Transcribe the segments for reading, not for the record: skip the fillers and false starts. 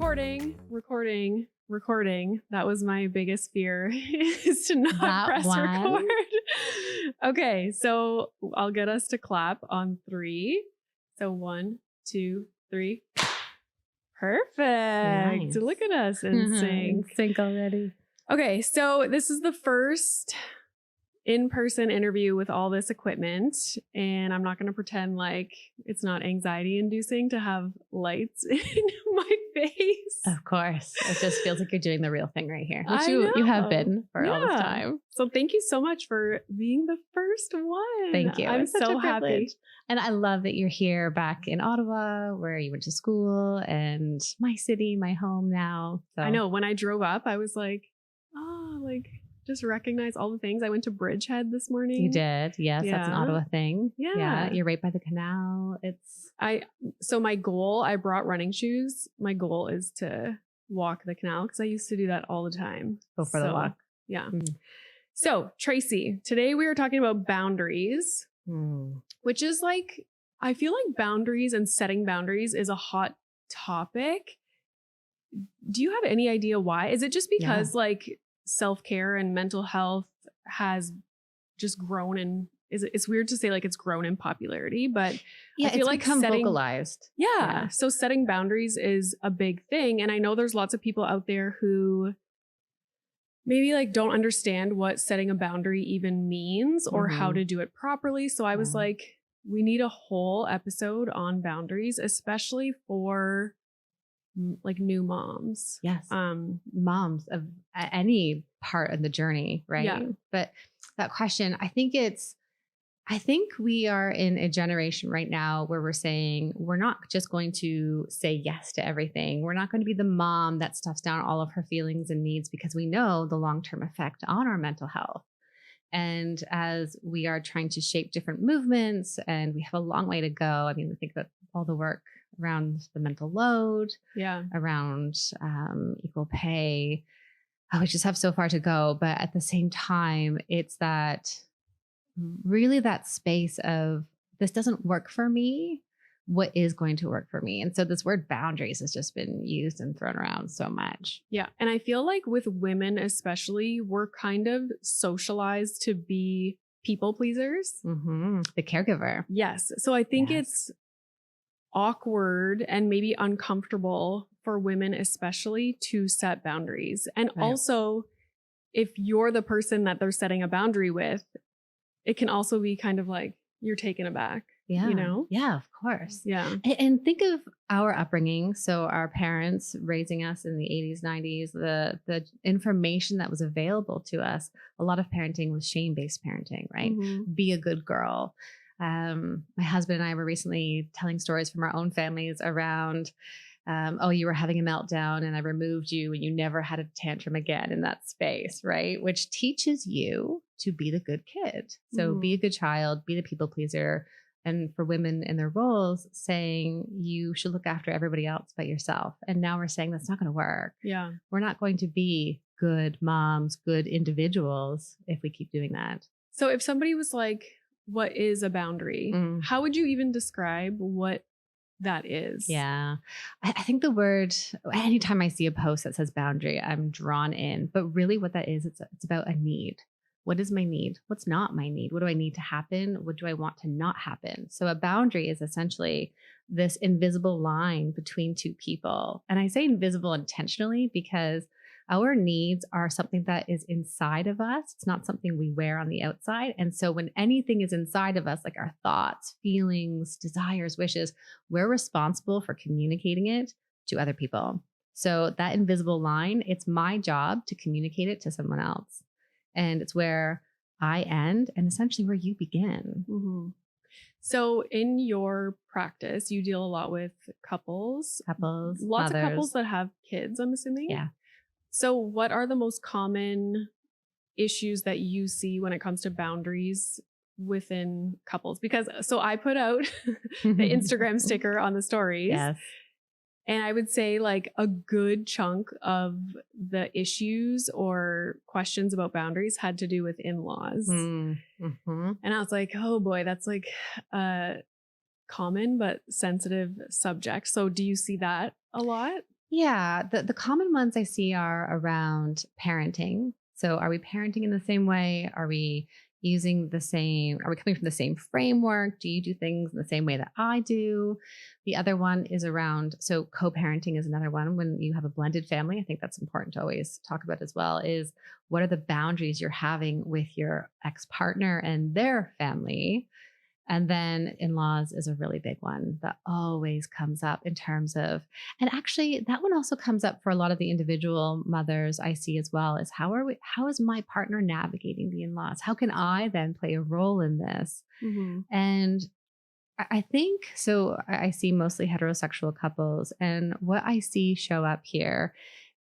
Okay, recording. That was my biggest fear is to not press record. Okay, so I'll get us to clap on 3. So 1, 2, 3. Perfect. Nice. Look at us in sync. In sync already. Okay, so this is the first in-person interview with all this equipment, and I'm not going to pretend like it's not anxiety inducing to have lights in my face. Of course. It just feels like you're doing the real thing right here, which you have been for all this time. So thank you so much for being the first one. Thank you. I'm so happy. And I love that you're here back in Ottawa, where you went to school, and my city, my home now. So. I know. When I drove up, I was like, just recognize all the things. I went to Bridgehead this morning. You did. Yes. Yeah. That's an Ottawa thing. Yeah. You're right by the canal. So my goal, I brought running shoes. My goal is to walk the canal because I used to do that all the time. Go for the walk. Yeah. So Tracy, today we are talking about boundaries, which is like, I feel like boundaries and setting boundaries is a hot topic. Do you have any idea why? Is it just because like self-care and mental health has just grown, and it's weird to say like it's grown in popularity, but I feel like become vocalized. Yeah. So setting boundaries is a big thing. And I know there's lots of people out there who maybe like don't understand what setting a boundary even means or how to do it properly. So I was like, we need a whole episode on boundaries, especially for like new moms. Yes. Moms of any part of the journey. Right. Yeah. But that question, I think we are in a generation right now where we're saying, we're not just going to say yes to everything. We're not going to be the mom that stuffs down all of her feelings and needs, because we know the long-term effect on our mental health. And as we are trying to shape different movements, and we have a long way to go. I mean, we think about all the work around the mental load, around equal pay. We just have so far to go. But at the same time, it's that space of, this doesn't work for me. What is going to work for me? And so this word boundaries has just been used and thrown around so much. Yeah. And I feel like with women especially, we're kind of socialized to be people pleasers. The caregiver. Yes. So I think it's awkward and maybe uncomfortable for women especially to set boundaries. And also, if you're the person that they're setting a boundary with, it can also be kind of like you're taken aback. Yeah. You know? Yeah, of course. Yeah. And think of our upbringing. So our parents raising us in the 80s, 90s, the information that was available to us, a lot of parenting was shame-based parenting, right? Be a good girl. My husband and I were recently telling stories from our own families around, you were having a meltdown and I removed you and you never had a tantrum again in that space, right? Which teaches you to be the good kid. So be a good child, be the people pleaser. And for women in their roles, saying you should look after everybody else but yourself. And now we're saying that's not going to work. Yeah. We're not going to be good moms, good individuals if we keep doing that. So if somebody was like, what is a boundary? How would you even describe what that is? Yeah. I think the word, anytime I see a post that says boundary, I'm drawn in. But really what that is, it's about a need. What is my need? What's not my need? What do I need to happen? What do I want to not happen? So a boundary is essentially this invisible line between two people. And I say invisible intentionally because our needs are something that is inside of us. It's not something we wear on the outside. And so when anything is inside of us, like our thoughts, feelings, desires, wishes, we're responsible for communicating it to other people. So that invisible line, it's my job to communicate it to someone else. And it's where I end and essentially where you begin. So in your practice, you deal a lot with couples, lots mothers. Of couples that have kids, I'm assuming. Yeah. So what are the most common issues that you see when it comes to boundaries within couples? Because so I put out the Instagram sticker on the stories. Yes. And I would say like a good chunk of the issues or questions about boundaries had to do with in-laws. Mm-hmm. And I was like, oh boy, that's like a common but sensitive subject. So do you see that a lot? Yeah. The common ones I see are around parenting. So are we parenting in the same way? Are we coming from the same framework? Do you do things in the same way that I do? The other one is around, so co-parenting is another one. When you have a blended family, I think that's important to always talk about as well, is what are the boundaries you're having with your ex-partner and their family? And then in-laws is a really big one that always comes up in terms of, and actually that one also comes up for a lot of the individual mothers I see as well, is how is my partner navigating the in-laws? How can I then play a role in this? Mm-hmm. And I think, so I see mostly heterosexual couples, and what I see show up here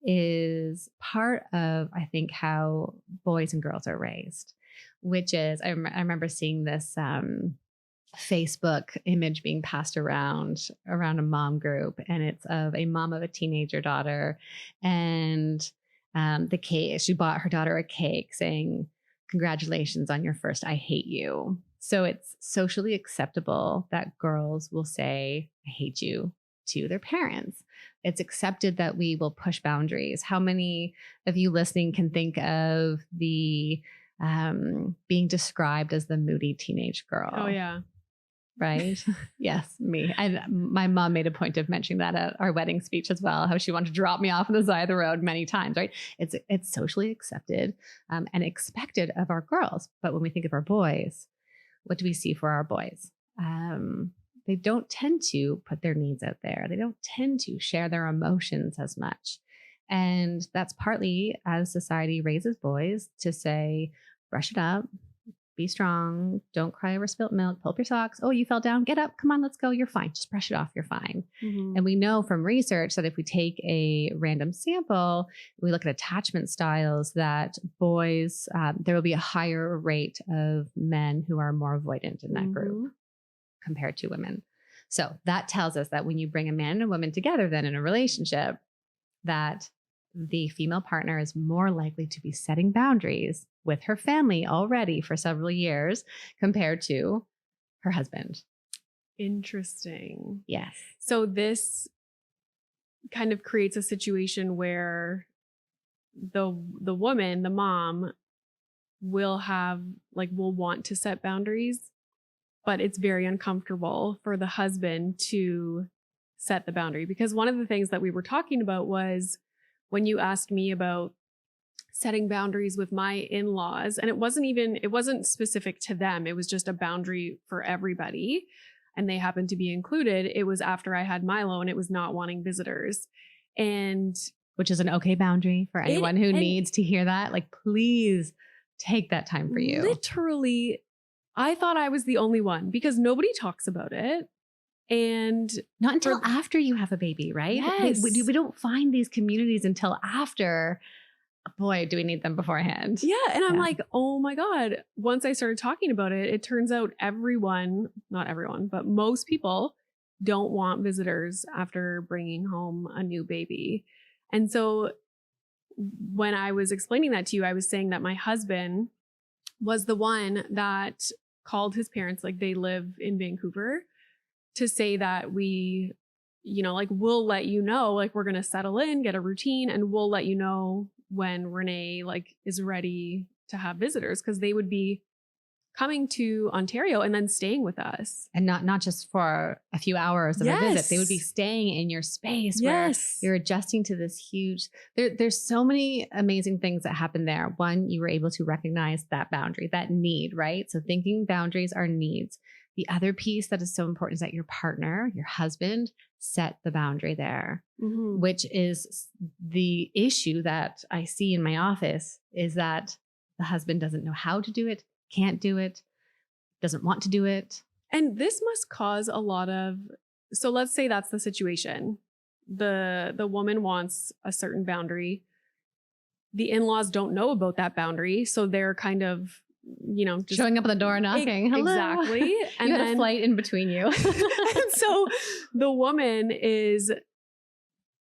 is part of, I think, how boys and girls are raised, which is, I remember seeing this, Facebook image being passed around a mom group, and it's of a mom of a teenager daughter, and the cake, she bought her daughter a cake saying, "Congratulations on your first I hate you." So it's socially acceptable that girls will say "I hate you" to their parents. It's accepted that we will push boundaries. How many of you listening can think of the being described as the moody teenage girl? Oh yeah. Right? Yes, me. And my mom made a point of mentioning that at our wedding speech as well, how she wanted to drop me off on the side of the road many times, right? It's socially accepted and expected of our girls. But when we think of our boys, what do we see for our boys? They don't tend to put their needs out there. They don't tend to share their emotions as much. And that's partly as society raises boys to say, brush it up, be strong, don't cry over spilt milk, pull up your socks. Oh, you fell down, get up, come on, let's go, you're fine. Just brush it off, you're fine. Mm-hmm. And we know from research that if we take a random sample, we look at attachment styles, that boys, there will be a higher rate of men who are more avoidant in that group compared to women. So that tells us that when you bring a man and a woman together then in a relationship, that the female partner is more likely to be setting boundaries with her family already for several years compared to her husband. Interesting. Yes. So this kind of creates a situation where the woman, the mom, will want to set boundaries, but it's very uncomfortable for the husband to set the boundary. Because one of the things that we were talking about was when you asked me about setting boundaries with my in-laws, and it wasn't specific to them. It was just a boundary for everybody. And they happened to be included. It was after I had Milo, and it was not wanting visitors. And which is an okay boundary for anyone who needs to hear that. Like, please take that time for you. Literally, I thought I was the only one because nobody talks about it. And not until after you have a baby, right? Yes. We don't find these communities until after. Boy, do we need them beforehand. Yeah. And I'm like, oh my God. Once I started talking about it, it turns out not everyone, but most people don't want visitors after bringing home a new baby. And so when I was explaining that to you, I was saying that my husband was the one that called his parents, like they live in Vancouver, to say that we, we'll let you know, like we're going to settle in, get a routine, and we'll let you know when Renee is ready to have visitors, because they would be coming to Ontario and then staying with us. And not just for a few hours of a visit. They would be staying in your space where you're adjusting to this huge, there's so many amazing things that happen there. One, you were able to recognize that boundary, that need, right? So thinking boundaries are needs. The other piece that is so important is that your partner, your husband, set the boundary there, which is the issue that I see in my office, is that the husband doesn't know how to do it, can't do it, doesn't want to do it. And this must cause a lot of, so let's say that's the situation. The woman wants a certain boundary. The in-laws don't know about that boundary. So they're kind of, just showing up at the door, knocking. Hello. Exactly. And you had a flight in between you. And so the woman is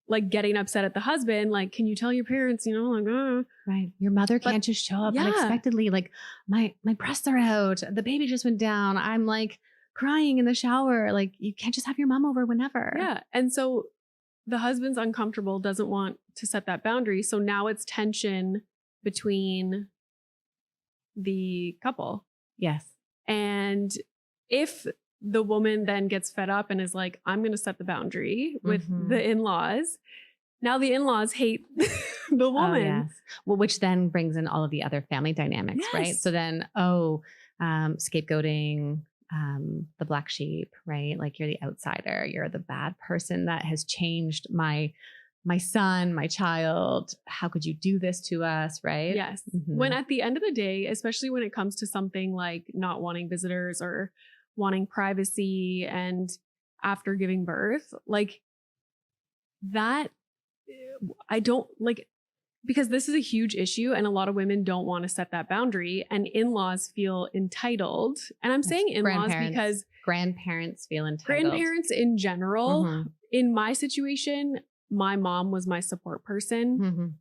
like getting upset at the husband, like, can you tell your parents, like, Right. Your mother can't just show up unexpectedly. Like my breasts are out. The baby just went down. I'm like crying in the shower. Like you can't just have your mom over whenever. Yeah. And so the husband's uncomfortable, doesn't want to set that boundary. So now it's tension between the couple. Yes. And if the woman then gets fed up and is like, I'm going to set the boundary with the in-laws, now the in-laws hate the woman. Oh, yes. Well, which then brings in all of the other family dynamics, right? So then, scapegoating, the black sheep, right? Like you're the outsider, you're the bad person that has changed my son, my child. How could you do this to us, right? Yes. When at the end of the day, especially when it comes to something like not wanting visitors or wanting privacy and after giving birth, like that, I don't like, because this is a huge issue and a lot of women don't want to set that boundary and in-laws feel entitled. And I'm saying in-laws because grandparents feel entitled. Grandparents in general, in my situation, my mom was my support person.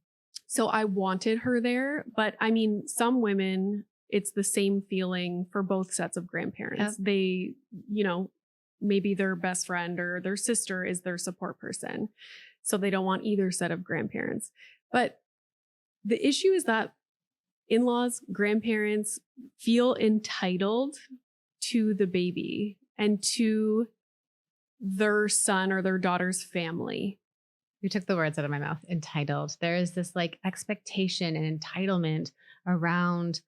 So I wanted her there. But I mean, some women, it's the same feeling for both sets of grandparents. Yep. They, maybe their best friend or their sister is their support person. So they don't want either set of grandparents. But the issue is that in-laws, grandparents feel entitled to the baby and to their son or their daughter's family. You took the words out of my mouth. Entitled. There is this like expectation and entitlement around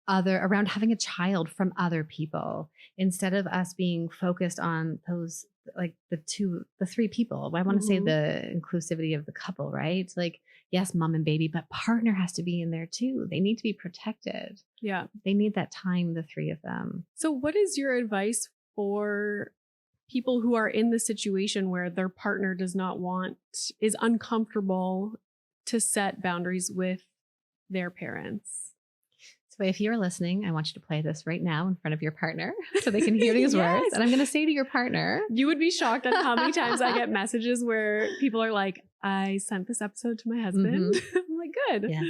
having a child from other people instead of us being focused on those, like the three people. I want to say the inclusivity of the couple, right? Like, yes, mom and baby, but partner has to be in there too. They need to be protected. Yeah. They need that time, the three of them. So what is your advice for people who are in the situation where their partner is uncomfortable to set boundaries with their parents? So if you're listening, I want you to play this right now in front of your partner so they can hear these words. And I'm going to say to your partner, you would be shocked at how many times I get messages where people are like, I sent this episode to my husband. I'm like, good. Yes.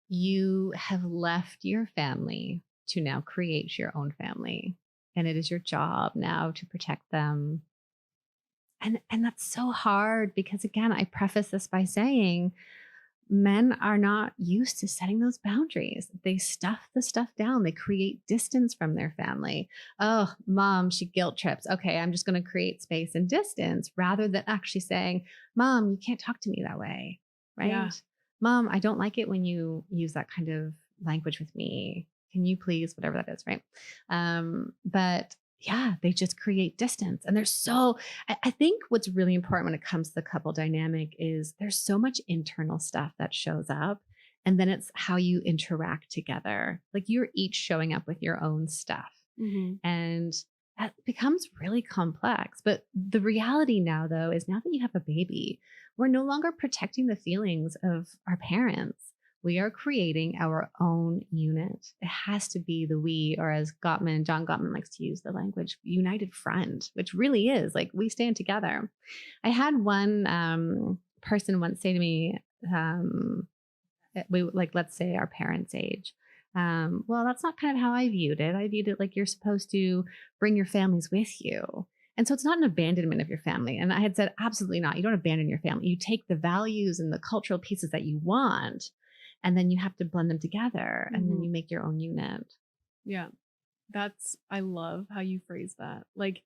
You have left your family to now create your own family. And it is your job now to protect them. And that's so hard because, again, I preface this by saying men are not used to setting those boundaries. They stuff the stuff down. They create distance from their family. Oh, mom, she guilt trips. Okay, I'm just going to create space and distance rather than actually saying, mom, you can't talk to me that way, right? Yeah. Mom, I don't like it when you use that kind of language with me. Can you please, whatever that is, right? But yeah, they just create distance. And I think what's really important when it comes to the couple dynamic is there's so much internal stuff that shows up. And then it's how you interact together. Like you're each showing up with your own stuff. And that becomes really complex. But the reality now, though, is now that you have a baby, we're no longer protecting the feelings of our parents. We are creating our own unit. It has to be the we, or as John Gottman likes to use the language, united front, which really is like we stand together. I had one person once say to me, let's say our parents' age. Well, that's not kind of how I viewed it. I viewed it like you're supposed to bring your families with you. And so it's not an abandonment of your family. And I had said, absolutely not. You don't abandon your family. You take the values and the cultural pieces that you want, and then you have to blend them together and then you make your own unit. Yeah. I love how you phrase that. Like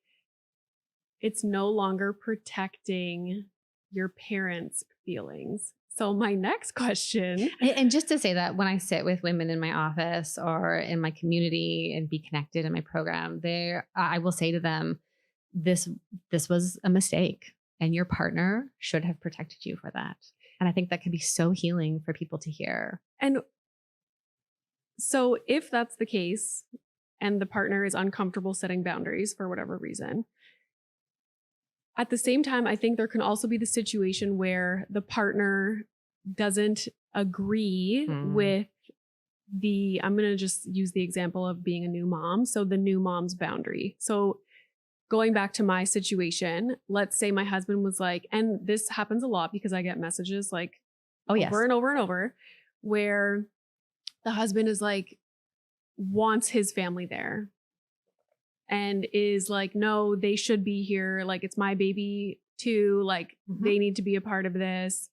it's no longer protecting your parents' feelings. So my next question. And just to say that when I sit with women in my office or in my community and Be Connected in my program, I will say to them, this was a mistake and your partner should have protected you for that. And I think that can be so healing for people to hear. And so if that's the case and the partner is uncomfortable setting boundaries for whatever reason, at the same time, I think there can also be the situation where the partner doesn't agree with I'm going to just use the example of being a new mom. So the new mom's boundary. So going back to my situation, let's say my husband was like, and this happens a lot because I get messages like over and over and over, where the husband is like, wants his family there and is like, no, they should be here. Like, it's my baby too. Like, they need to be a part of this.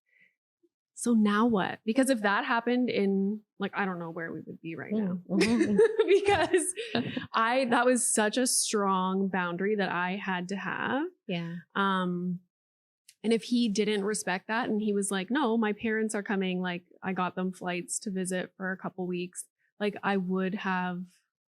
So now what? Because if that happened in, like, I don't know where we would be right now. Because that was such a strong boundary that I had to have. Yeah. And if he didn't respect that and he was like, no, my parents are coming, like, I got them flights to visit for a couple weeks, like, I would have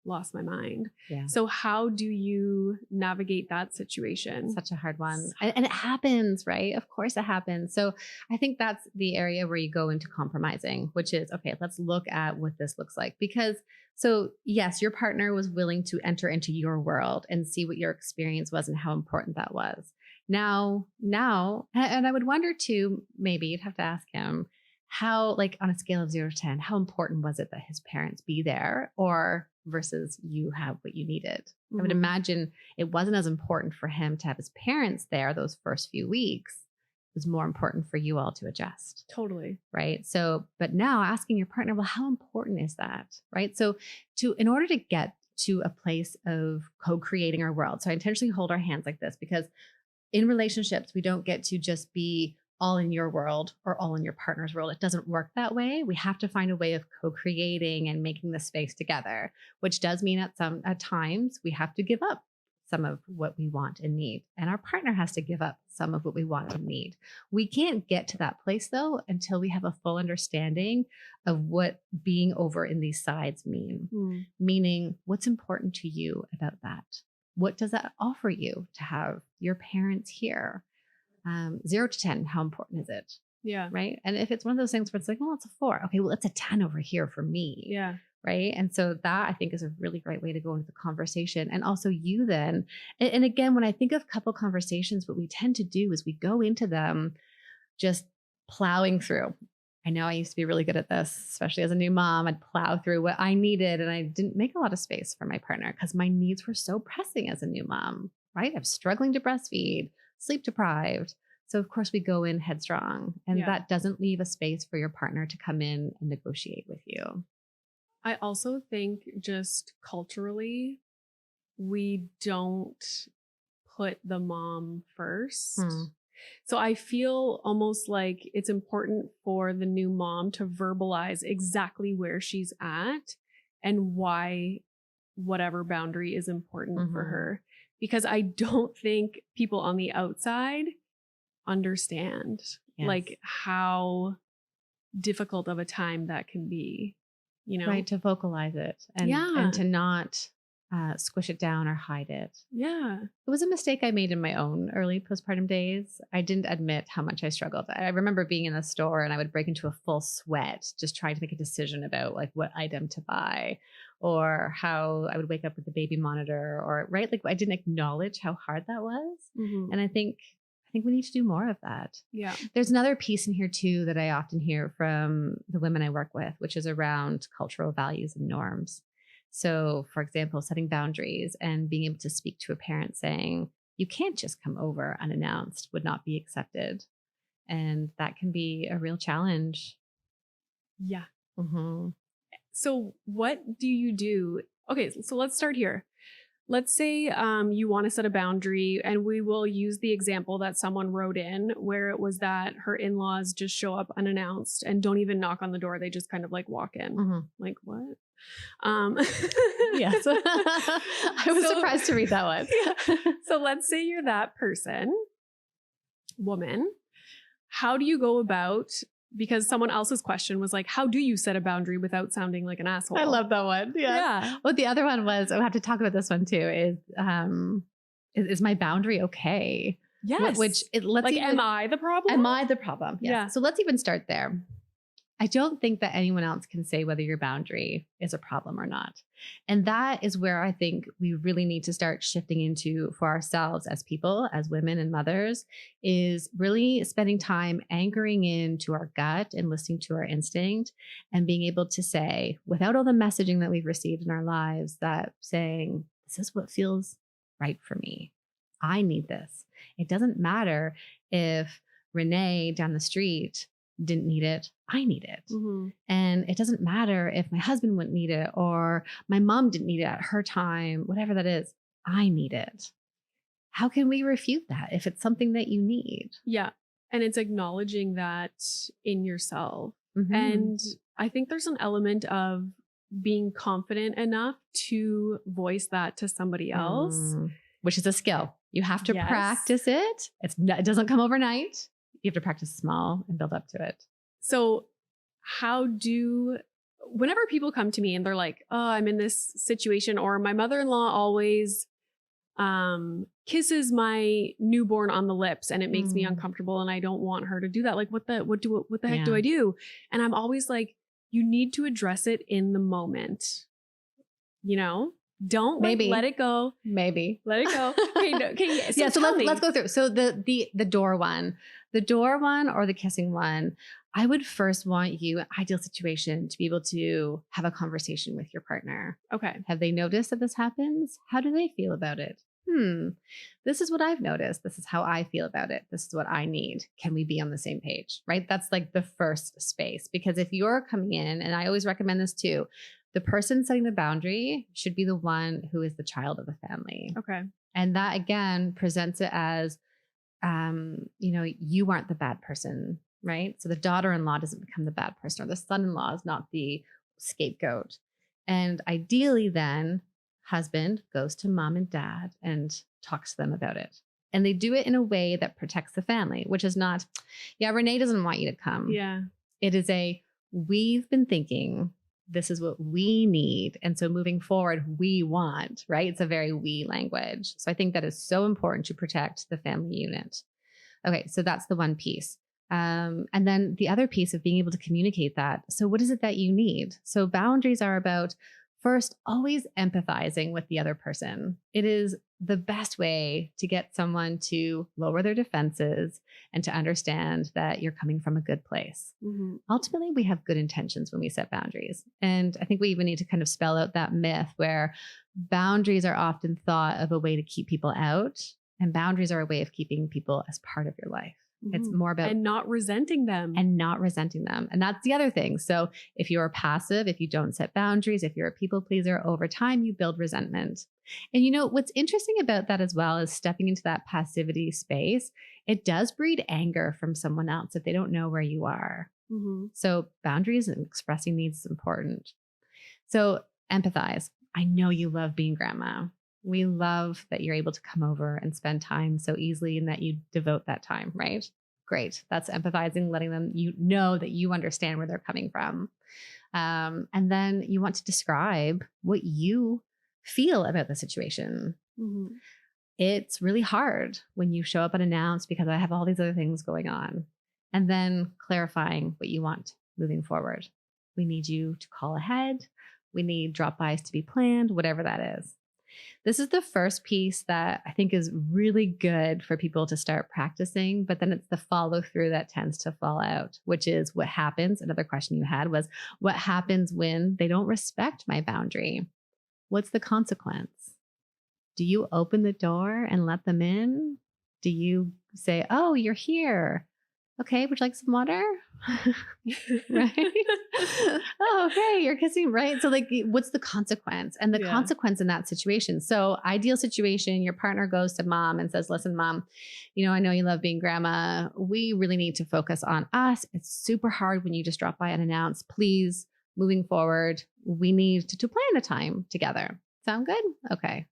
lost my mind. Yeah. So how do you navigate that situation? Such a hard one. And it happens, right? Of course it happens. So I think that's the area where you go into compromising, which is, okay, let's look at what this looks like. Because so yes, your partner was willing to enter into your world and see what your experience was and how important that was. Now, and I would wonder too, maybe you'd have to ask him, how, like on a scale of 0 to 10, how important was it that his parents be there, or versus you have what you needed? I would imagine it wasn't as important for him to have his parents there those first few weeks. It was more important for you all to adjust. Totally. Right. So, but now asking your partner, well, how important is that? Right. So in order to get to a place of co-creating our world. So I intentionally hold our hands like this because in relationships, we don't get to just be all in your world or all in your partner's world. It doesn't work that way. We have to find a way of co-creating and making the space together, which does mean at times we have to give up some of what we want and need. And our partner has to give up some of what we want and need. We can't get to that place though, until we have a full understanding of what being over in these sides mean, meaning what's important to you about that. What does that offer you to have your parents here? 0 to 10, how important is it? Yeah. Right. And if it's one of those things where it's like, well, it's a 4. Okay, well, it's a 10 over here for me. Yeah. Right. And so that I think is a really great way to go into the conversation. And also you then, and again, when I think of couple conversations, what we tend to do is we go into them just plowing through. I know I used to be really good at this, especially as a new mom. I'd plow through what I needed and I didn't make a lot of space for my partner because my needs were so pressing as a new mom, right? I'm struggling to breastfeed, sleep deprived. So of course we go in headstrong and that doesn't leave a space for your partner to come in and negotiate with you. I also think just culturally, we don't put the mom first. So I feel almost like it's important for the new mom to verbalize exactly where she's at and why whatever boundary is important for her. Because I don't think people on the outside understand like how difficult of a time that can be, you know? Right, to vocalize it and to not squish it down or hide it. Yeah. It was a mistake I made in my own early postpartum days. I didn't admit how much I struggled. I remember being in the store and I would break into a full sweat just trying to make a decision about like what item to buy or how I would wake up with the baby monitor or right. Like I didn't acknowledge how hard that was. And I think we need to do more of that. Yeah. There's another piece in here too that I often hear from the women I work with, which is around cultural values and norms. So for example, setting boundaries and being able to speak to a parent saying, you can't just come over unannounced would not be accepted. And that can be a real challenge. Yeah. So what do you do? Okay. So let's start here. Let's say you want to set a boundary and we will use the example that someone wrote in where it was that her in-laws just show up unannounced and don't even knock on the door. They just kind of like walk in. Like what? Yes. I was surprised to read that one. So let's say you're that person, woman. How do you go about, because someone else's question was like, how do you set a boundary without sounding like an asshole? I love that one. Yeah. Well, the other one was, I have to talk about this one too, is my boundary okay? Yes. Am I the problem? Am I the problem? Yes. Yeah. So let's even start there. I don't think that anyone else can say whether your boundary is a problem or not. And that is where I think we really need to start shifting into for ourselves as people, as women and mothers, is really spending time anchoring into our gut and listening to our instinct and being able to say, without all the messaging that we've received in our lives, that saying, this is what feels right for me. I need this. It doesn't matter if Renee down the street didn't need it. I need it. Mm-hmm. And it doesn't matter if my husband wouldn't need it or my mom didn't need it at her time, whatever that is. I need it. How can we refute that if it's something that you need? Yeah. And it's acknowledging that in yourself. Mm-hmm. And I think there's an element of being confident enough to voice that to somebody else. Which is a skill. You have to Yes. practice it. It doesn't come overnight. You have to practice small and build up to it. So whenever people come to me and they're like, oh, I'm in this situation, or my mother-in-law always kisses my newborn on the lips and it makes me uncomfortable and I don't want her to do that. Like, what the heck do I do? And I'm always like, you need to address it in the moment. You know, don't like, let it go. Maybe let it go. Okay, no, okay. So yeah. So let's go through. So the door one or the kissing one, I would first want you, ideal situation, to be able to have a conversation with your partner. Okay. Have they noticed that this happens? How do they feel about it? This is what I've noticed. This is how I feel about it. This is what I need. Can we be on the same page? Right? That's like the first space. Because if you're coming in, and I always recommend this too, the person setting the boundary should be the one who is the child of the family. Okay. And that again presents it as, you aren't the bad person, right? So the daughter-in-law doesn't become the bad person, or the son-in-law is not the scapegoat. And ideally then, husband goes to mom and dad and talks to them about it. And they do it in a way that protects the family, which is not, Renee doesn't want you to come. Yeah. It is we've been thinking this is what we need. And so moving forward, we want, right? It's a very we language. So I think that is so important to protect the family unit. Okay. So that's the one piece. And then the other piece of being able to communicate that. So what is it that you need? So boundaries are about, first, always empathizing with the other person. It is the best way to get someone to lower their defenses and to understand that you're coming from a good place. Mm-hmm. Ultimately, we have good intentions when we set boundaries. And I think we even need to kind of spell out that myth where boundaries are often thought of a way to keep people out, and boundaries are a way of keeping people as part of your life. It's more about and not resenting them. And that's the other thing. So if you're passive, if you don't set boundaries, if you're a people pleaser, over time, you build resentment. And what's interesting about that as well is stepping into that passivity space. It does breed anger from someone else if they don't know where you are. Mm-hmm. So boundaries and expressing needs is important. So empathize. I know you love being grandma. We love that you're able to come over and spend time so easily and that you devote that time, right? Great. That's empathizing, letting them know that you understand where they're coming from. And then you want to describe what you feel about the situation. Mm-hmm. It's really hard when you show up unannounced because I have all these other things going on. And then clarifying what you want moving forward. We need you to call ahead. We need drop-bys to be planned, whatever that is. This is the first piece that I think is really good for people to start practicing, but then it's the follow through that tends to fall out, which is what happens. Another question you had was, what happens when they don't respect my boundary? What's the consequence? Do you open the door and let them in? Do you say, oh, you're here? Okay, would you like some water? Right? Oh, okay, you're kissing, right? So what's the consequence? And the consequence in that situation. So ideal situation, your partner goes to mom and says, listen, mom, I know you love being grandma. We really need to focus on us. It's super hard when you just drop by unannounced. Please, moving forward, we need to plan a time together. Sound good? Okay.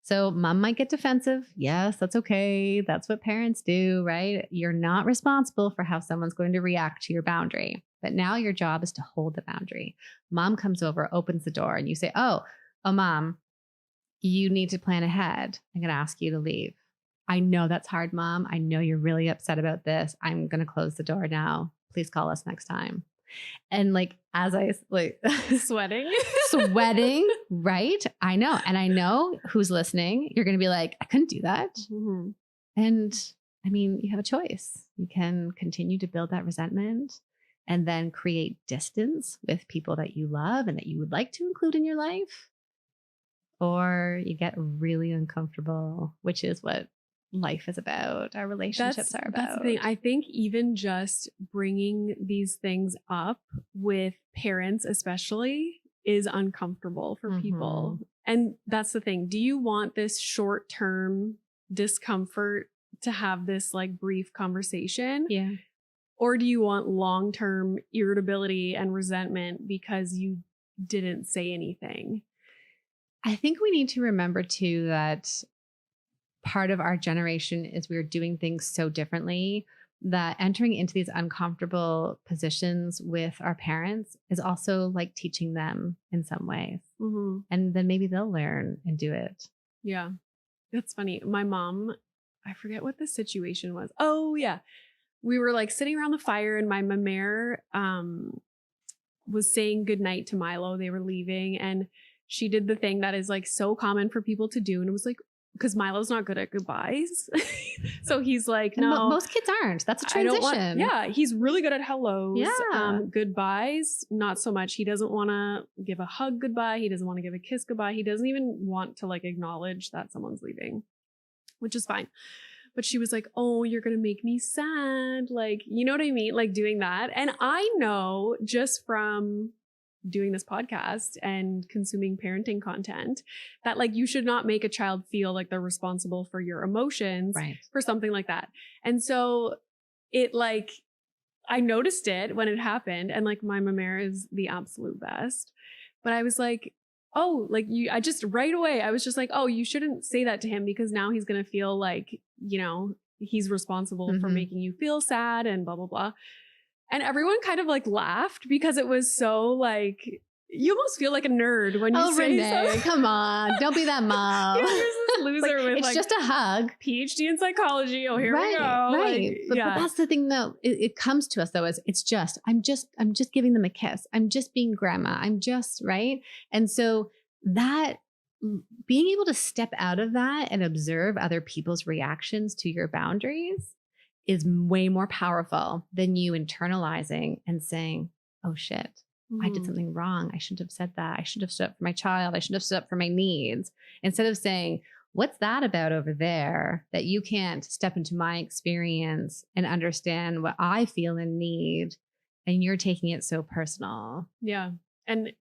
So mom might get defensive. Yes, that's okay. That's what parents do, right? You're not responsible for how someone's going to react to your boundary. But now your job is to hold the boundary. Mom comes over, opens the door, and you say, oh, mom, you need to plan ahead. I'm going to ask you to leave. I know that's hard, mom. I know you're really upset about this. I'm going to close the door now. Please call us next time. And as I sweating, right? I know. And I know who's listening. You're going to be like, I couldn't do that. Mm-hmm. And I mean, you have a choice. You can continue to build that resentment and then create distance with people that you love and that you would like to include in your life. Or you get really uncomfortable, which is what life is about, our relationships are about. That's the thing. I think even just bringing these things up with parents, especially, is uncomfortable for people. And that's the thing. Do you want this short-term discomfort to have this like brief conversation? Yeah. Or do you want long-term irritability and resentment because you didn't say anything? I think we need to remember too that part of our generation is we're doing things so differently that entering into these uncomfortable positions with our parents is also like teaching them in some ways. And then maybe they'll learn and do it. Yeah. That's funny. My mom, I forget what the situation was. Oh yeah. We were like sitting around the fire and my mamere was saying goodnight to Milo. They were leaving and she did the thing that is like so common for people to do. And it was like, because Milo's not good at goodbyes. So he's like, no. Most kids aren't. That's a transition. He's really good at hellos. Yeah. Goodbyes, not so much. He doesn't want to give a hug goodbye. He doesn't want to give a kiss goodbye. He doesn't even want to like acknowledge that someone's leaving, which is fine. But she was like, oh, you're going to make me sad. Like, you know what I mean? Like doing that. And I know just from doing this podcast and consuming parenting content that like you should not make a child feel like they're responsible for your emotions for something like that. And so it like, I noticed it when it happened and like my mamere is the absolute best, but I was like, oh, like I just right away, I was just like, oh, you shouldn't say that to him because now he's going to feel like, you know, he's responsible for making you feel sad and blah, blah, blah. And everyone kind of like laughed because it was so like, you almost feel like a nerd when you say Renee, something. come on, don't be that mom. Yeah, there's this loser with it's like just a hug. PhD in psychology. Oh, here we go. Right. Like, but that's the thing though. It comes to us though, as it's just, I'm just giving them a kiss. I'm just being grandma. I'm just right. And so that being able to step out of that and observe other people's reactions to your boundaries is way more powerful than you internalizing and saying, oh shit, I did something wrong. I shouldn't have said that. I should have stood up for my child. I should have stood up for my needs. Instead of saying, what's that about over there that you can't step into my experience and understand what I feel and need, and you're taking it so personal. Yeah. And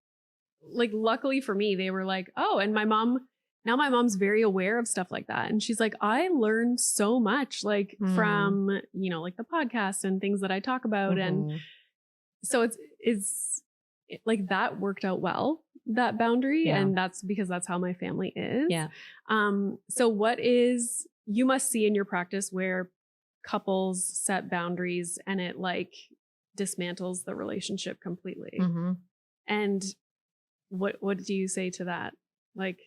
like, luckily for me, they were like, oh, and my mom's very aware of stuff like that. And she's like, I learned so much like from, you know, like the podcast and things that I talk about. And so it's like that worked out well, that boundary. Yeah. And that's because that's how my family is. Yeah. So what is, you must see in your practice where couples set boundaries and it like dismantles the relationship completely. And what do you say to that? Like,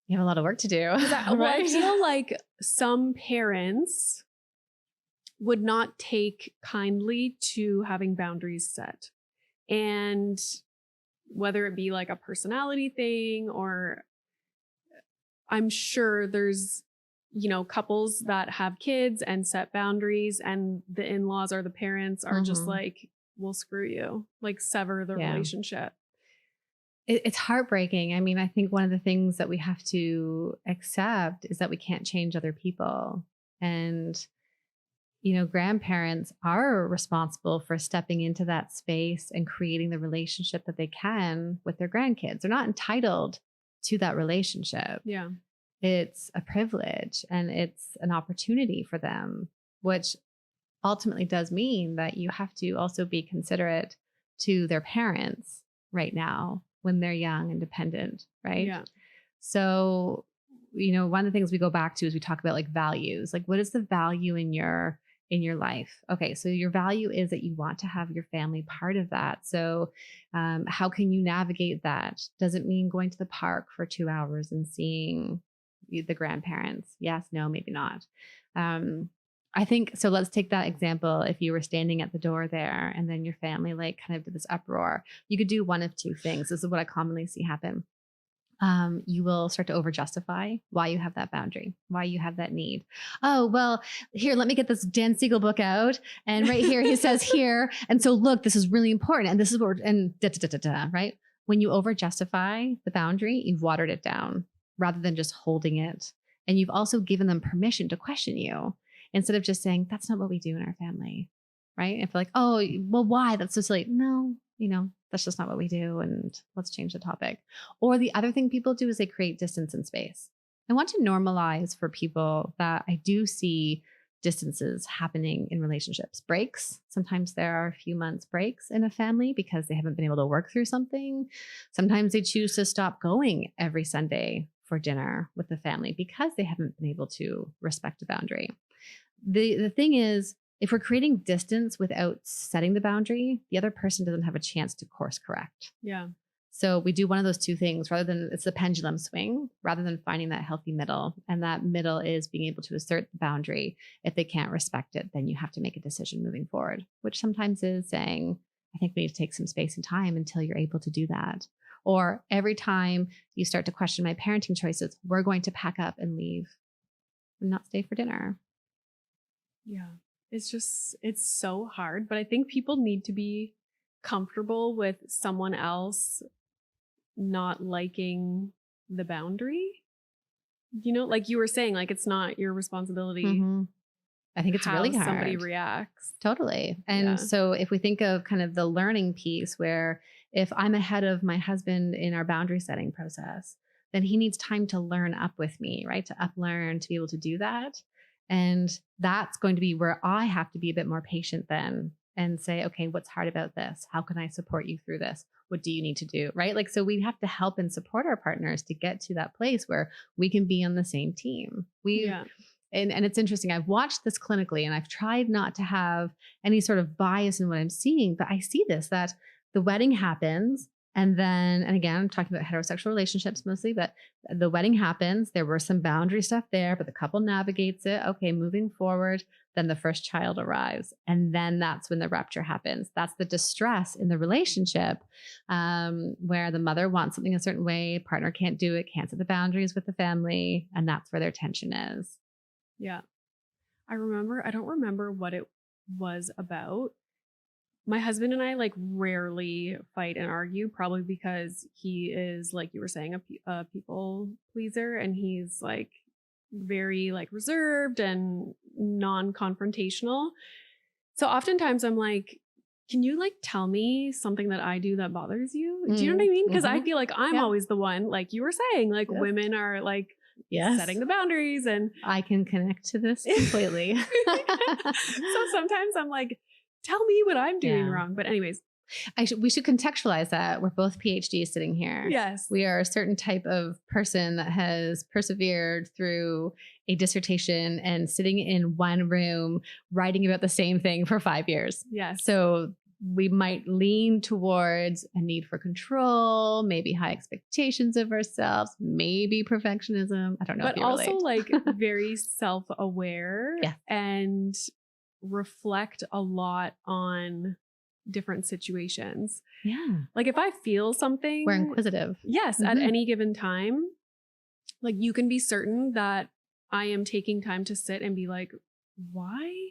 you have a lot of work to do. I feel like some parents would not take kindly to having boundaries set. And whether it be like a personality thing, or I'm sure there's, you know, couples that have kids and set boundaries and the in-laws or the parents are just like, well, screw you, like sever the relationship. It's heartbreaking. I mean, I think one of the things that we have to accept is that we can't change other people. And, you know, grandparents are responsible for stepping into that space and creating the relationship that they can with their grandkids. They're not entitled to that relationship. Yeah. It's a privilege and it's an opportunity for them, which ultimately does mean that you have to also be considerate to their parents right now when they're young and dependent, right? Yeah. So, you know, one of the things we go back to is we talk about like values. Like, what is the value in your life? Okay, so your value is that you want to have your family part of that. So how can you navigate that? Does it mean going to the park for 2 hours and seeing the grandparents? Yes, no, maybe not. I think, so let's take that example. If you were standing at the door there and then your family like kind of did this uproar, you could do one of two things. This is what I commonly see happen. You will start to over-justify why you have that boundary, why you have that need. Oh, well, here, let me get this Dan Siegel book out. And right here, he says here. And so look, this is really important. And this is what, and right? When you over-justify the boundary, you've watered it down rather than just holding it And you've also given them permission to question you instead of just saying, that's not what we do in our family. Right. If like, oh, well, why? That's so silly. No, that's just not what we do. And let's change the topic. Or the other thing people do is they create distance and space. I want to normalize for people that I do see distances happening in relationships. Breaks. Sometimes there are a few months breaks in a family because they haven't been able to work through something. Sometimes they choose to stop going every Sunday for dinner with the family because they haven't been able to respect a boundary. The thing is, if we're creating distance without setting the boundary, the other person doesn't have a chance to course correct. Yeah. So we do one of those two things rather than it's the pendulum swing, rather than finding that healthy middle. And that middle is being able to assert the boundary. If they can't respect it, then you have to make a decision moving forward, which sometimes is saying, I think we need to take some space and time until you're able to do that. Or every time you start to question my parenting choices, we're going to pack up and leave and not stay for dinner. Yeah. It's so hard, but I think people need to be comfortable with someone else not liking the boundary. Like you were saying, like it's not your responsibility. Mm-hmm. I think it's really hard. Somebody reacts. Totally. And so if we think of kind of the learning piece where if I'm ahead of my husband in our boundary setting process, then he needs time to learn up with me, right? To uplearn, to be able to do that. And that's going to be where I have to be a bit more patient then and say, okay, what's hard about this? How can I support you through this? What do you need to do? Right? Like, so we have to help and support our partners to get to that place where we can be on the same team. And it's interesting. I've watched this clinically and I've tried not to have any sort of bias in what I'm seeing, but I see this, that the wedding happens. And again, I'm talking about heterosexual relationships mostly, but the wedding happens. There were some boundary stuff there, but the couple navigates it. Okay, moving forward, then the first child arrives. And then that's when the rupture happens. That's the distress in the relationship where the mother wants something a certain way, partner can't do it, can't set the boundaries with the family. And that's where their tension is. Yeah. I don't remember what it was about. My husband and I like rarely fight and argue, probably because he is, like you were saying, a people pleaser, and he's like very like reserved and non-confrontational. So oftentimes I'm like, can you like tell me something that I do that bothers you? Do you know what I mean? Because I feel like I'm always the one, like you were saying, like women are like setting the boundaries, and I can connect to this completely. So sometimes I'm like, tell me what I'm doing wrong. But anyways, we should contextualize that. We're both PhDs sitting here. Yes. We are a certain type of person that has persevered through a dissertation and sitting in one room, writing about the same thing for 5 years. Yes. So we might lean towards a need for control, maybe high expectations of ourselves, maybe perfectionism. I don't know. But if you also relate. like very self-aware and reflect a lot on different situations. Yeah. Like if I feel something, we're inquisitive. Yes. At any given time, like you can be certain that I am taking time to sit and be like, why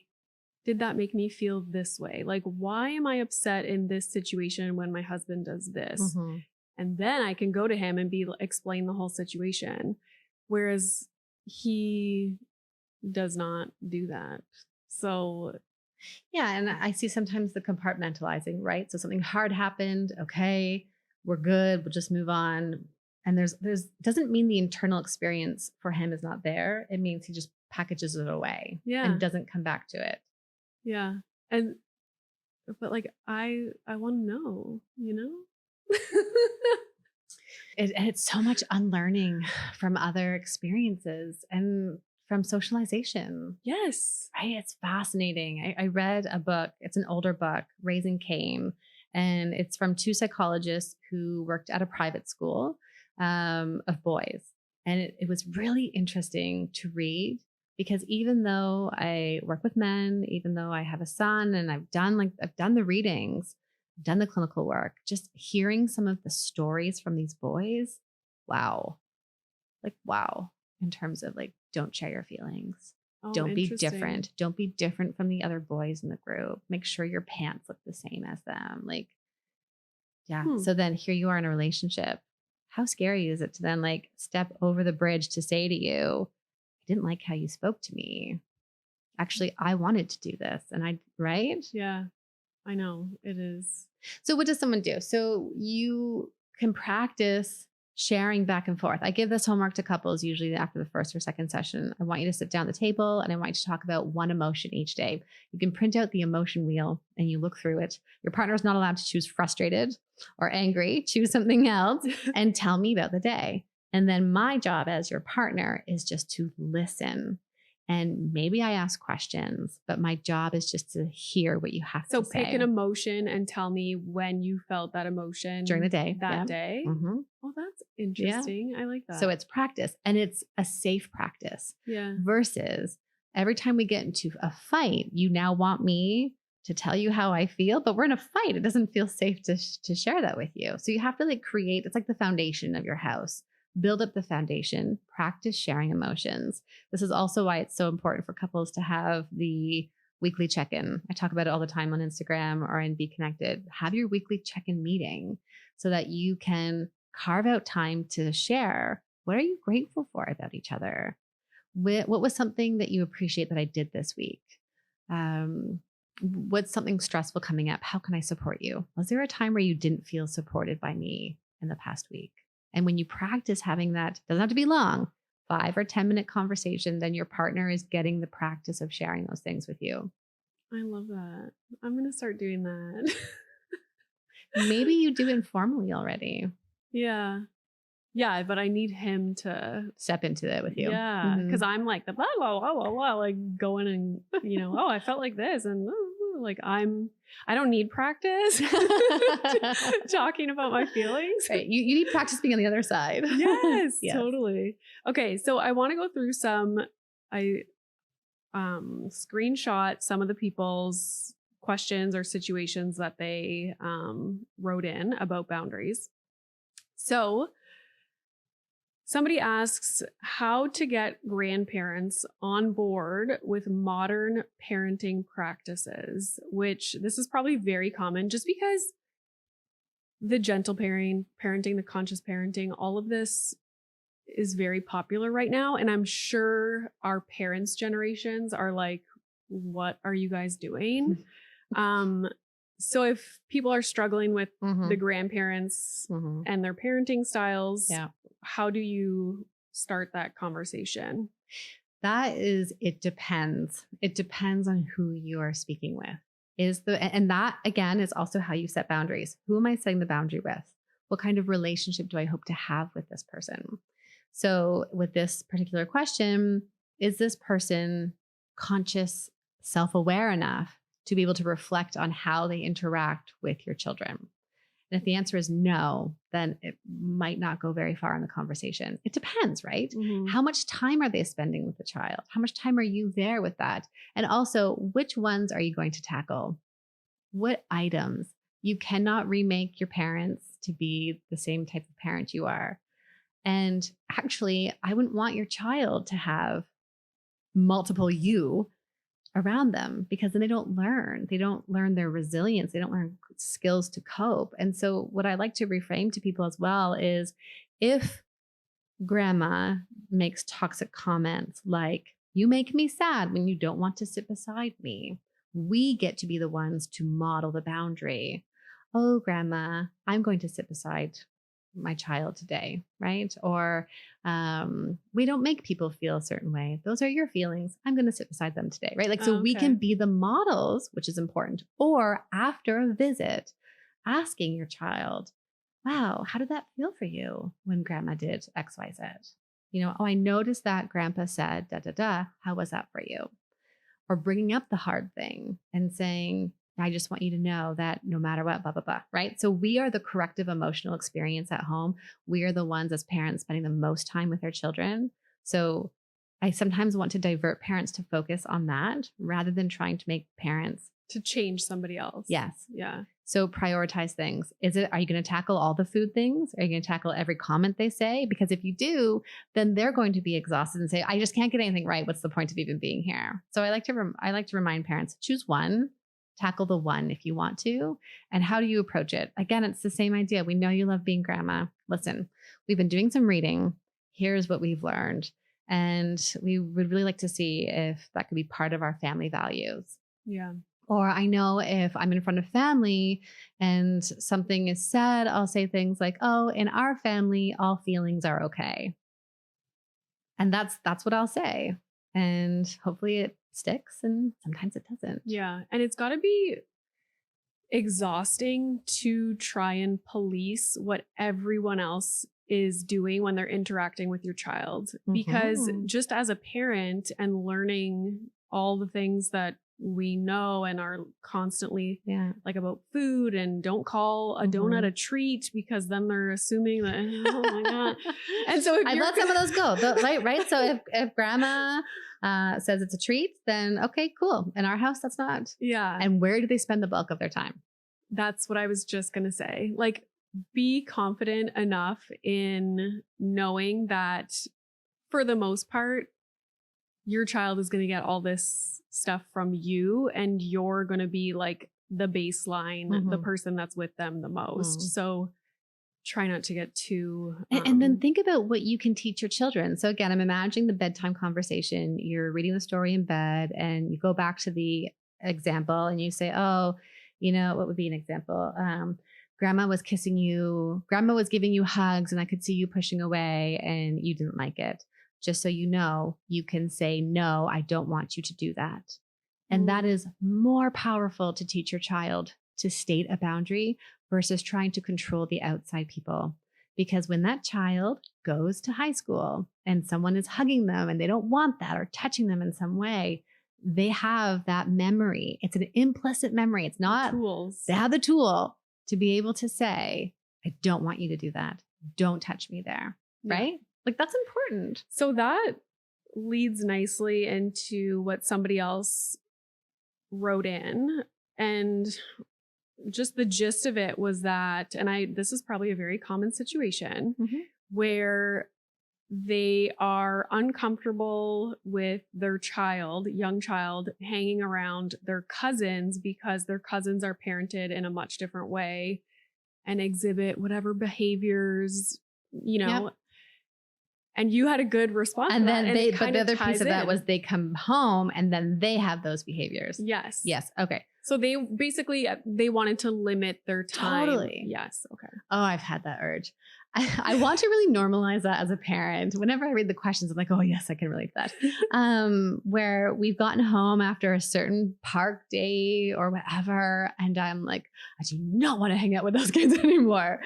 did that make me feel this way? Like, why am I upset in this situation when my husband does this? And then I can go to him and explain the whole situation. Whereas he does not do that. So yeah. And I see sometimes the compartmentalizing, right? So something hard happened. Okay, we're good. We'll just move on. And there's doesn't mean the internal experience for him is not there. It means he just packages it away and doesn't come back to it. Yeah. But like, I want to know, It's so much unlearning from other experiences and from socialization. Yes. Right. It's fascinating. I read a book. It's an older book, Raising Cain, and it's from two psychologists who worked at a private school of boys. And it was really interesting to read because even though I work with men, even though I have a son and I've done the readings, done the clinical work, just hearing some of the stories from these boys, wow. In terms of like, don't share your feelings. Don't be different. Don't be different from the other boys in the group. Make sure your pants look the same as them. Like, yeah. So then here you are in a relationship. How scary is it to then like step over the bridge to say to you, didn't like how you spoke to me. Actually, I wanted to do this. And right? Yeah, I know it is. So what does someone do? So you can practice sharing back and forth. I give this homework to couples usually after the first or second session. I want you to sit down at the table and I want you to talk about one emotion each day. You can print out the emotion wheel and you look through it. Your partner is not allowed to choose frustrated or angry. Choose something else and tell me about the day. And then my job as your partner is just to listen. And maybe I ask questions, but my job is just to hear what you have to say. So pick an emotion and tell me when you felt that emotion during the day. That day. Mm-hmm. Oh, that's interesting. Yeah. I like that. So it's practice, and it's a safe practice. Yeah. Versus every time we get into a fight, you now want me to tell you how I feel, but we're in a fight. It doesn't feel safe to share that with you. So you have to create, it's like the foundation of your house. Build up the foundation, practice sharing emotions. This is also why it's so important for couples to have the weekly check-in. I talk about it all the time on Instagram or in Be Connected. Have your weekly check-in meeting so that you can carve out time to share. What are you grateful for about each other? What was something that you appreciate that I did this week? What's something stressful coming up? How can I support you? Was there a time where you didn't feel supported by me in the past week? And when you practice having that, doesn't have to be long, 5 or 10 minute conversation, then your partner is getting the practice of sharing those things with you. I love that. I'm going to start doing that. Maybe you do informally already. Yeah. Yeah, but I need him to step into it with you. Yeah, because I'm like the blah, blah, blah, blah, blah, like going and, oh, I felt like this. And like, I don't need practice talking about my feelings. Right. You need practice being on the other side. Yes, totally. Okay. So I want to go through I screenshot some of the people's questions or situations that they wrote in about boundaries. So somebody asks how to get grandparents on board with modern parenting practices, which this is probably very common just because the gentle parenting, the conscious parenting, all of this is very popular right now. And I'm sure our parents' generations are like, what are you guys doing? So if people are struggling with the grandparents and their parenting styles, how do you start that conversation? It depends. It depends on who you are speaking with. And that again is also how you set boundaries. Who am I setting the boundary with? What kind of relationship do I hope to have with this person? So with this particular question, is this person conscious, self-aware enough to be able to reflect on how they interact with your children? And if the answer is no, then it might not go very far in the conversation. It depends, right? How much time are they spending with the child? How much time are you there with that? And also, which ones are you going to tackle? What items? You cannot remake your parents to be the same type of parent you are. And actually, I wouldn't want your child to have multiple you around them, because then they don't learn. They don't learn their resilience. They don't learn skills to cope. And so what I like to reframe to people as well is, if grandma makes toxic comments like, you make me sad when you don't want to sit beside me, we get to be the ones to model the boundary. Oh, grandma, I'm going to sit beside my child today, right? Or we don't make people feel a certain way. Those are your feelings. I'm going to sit beside them today, right? So we can be the models, which is important. Or after a visit, asking your child, wow, how did that feel for you when grandma did X, Y, Z? Oh, I noticed that grandpa said da, da, da. How was that for you? Or bringing up the hard thing and saying, I just want you to know that no matter what, blah, blah, blah, right? So we are the corrective emotional experience at home. We are the ones as parents spending the most time with their children. So I sometimes want to divert parents to focus on that rather than trying to make parents to change somebody else. Yes. Yeah. So prioritize things. Are you going to tackle all the food things? Are you going to tackle every comment they say? Because if you do, then they're going to be exhausted and say, I just can't get anything right. What's the point of even being here? So I like to remind parents, choose one. Tackle the one if you want to. And how do you approach it? Again, it's the same idea. We know you love being grandma. Listen, we've been doing some reading. Here's what we've learned. And we would really like to see if that could be part of our family values. Yeah. Or I know if I'm in front of family and something is said, I'll say things like, oh, in our family, all feelings are okay. And that's what I'll say. And hopefully it sticks, and sometimes it doesn't. Yeah. And it's got to be exhausting to try and police what everyone else is doing when they're interacting with your child. Because just as a parent and learning all the things that we know and are constantly like about food, and don't call a donut a treat because then they're assuming that, oh my God. And so if I let some of those go, right? So if grandma says it's a treat, then okay, cool. In our house, that's not. Yeah. And where do they spend the bulk of their time? That's what I was just going to say. Like, be confident enough in knowing that for the most part, your child is going to get all this stuff from you, and you're going to be like the baseline, the person that's with them the most. So try not to get too... And then think about what you can teach your children. So again, I'm imagining the bedtime conversation. You're reading the story in bed and you go back to the example and you say, oh, you know, what would be an example? Grandma was kissing you. Grandma was giving you hugs and I could see you pushing away and you didn't like it. Just so you know, you can say, no, I don't want you to do that. And that is more powerful to teach your child to state a boundary versus trying to control the outside people. Because when that child goes to high school and someone is hugging them and they don't want that or touching them in some way, they have that memory. It's an implicit memory. It's not tools. They have the tool to be able to say, I don't want you to do that. Don't touch me there. Yeah. Right? Like, that's important. So that leads nicely into what somebody else wrote in. And just the gist of it was that, and this is probably a very common situation where they are uncomfortable with their young child, hanging around their cousins because their cousins are parented in a much different way and exhibit whatever behaviors, you know. Yep. And you had a good response. And then but the other piece of that was they come home and then they have those behaviors. Yes. Yes. Okay. So they basically, they wanted to limit their time. Totally. Yes. Okay. Oh, I've had that urge. I want to really normalize that as a parent. Whenever I read the questions, I'm like, oh yes, I can relate to that. Where we've gotten home after a certain park day or whatever. And I'm like, I do not want to hang out with those kids anymore.